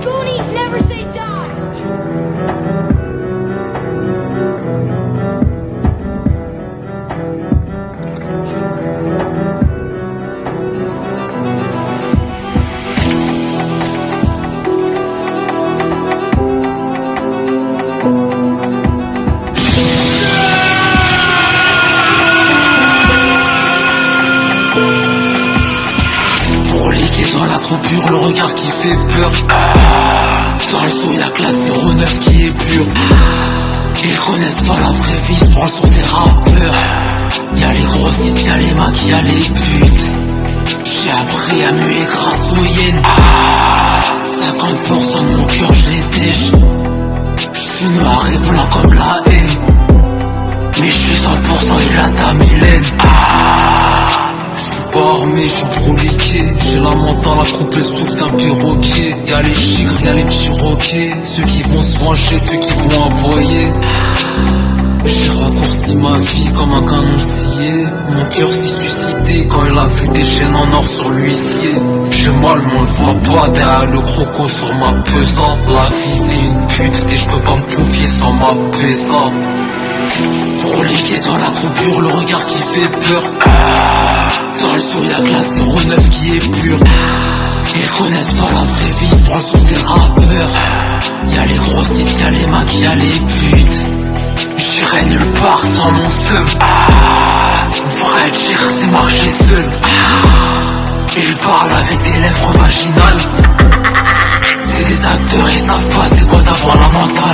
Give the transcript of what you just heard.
Goonies never say die. Dans la coupure, le regard qui fait peur. Dans le saut, y'a que la 09 qui est pure. Ils connaissent pas la vraie vie, se branlent sur des rappeurs. Y'a les grossistes, y'a les macs, y'a les putes. J'ai appris à muer grâce aux hyènes. 50% de mon cœur, je les dèche. J'suis noir et blanc comme la haine. Mais j'suis 100% il a ta Mylène. J'suis pas armé, j'suis proliqué. J'ai la mentale à couper le souffle d'un perroquet. Y'a les tigres, y'a les petits roquets. Ceux qui vont se venger, ceux qui vont aboyer. J'ai raccourci ma vie comme un canon scié. Mon cœur s'est suicidé quand il a vu des chaînes en or sur l'huissier. J'ai mal mais on le voit pas derrière le croco sur ma pesa. La vie c'est une pute et j'peux pas me confier sans ma pesa. Proliqué dans la coupure, le regard qui fait peur. Dans le saut y'a que la 09 qui est pure. Ils connaissent pas la vraie vie, se branlent sur des rappeurs. Y'a les grossistes, y'a les macs, y'a les putes. J'irai nulle part sans mon seum. Vrai tir c'est marcher seul. Ils parlent avec des lèvres vaginales. C'est des acteurs, ils savent pas c'est quoi d'avoir la mentale.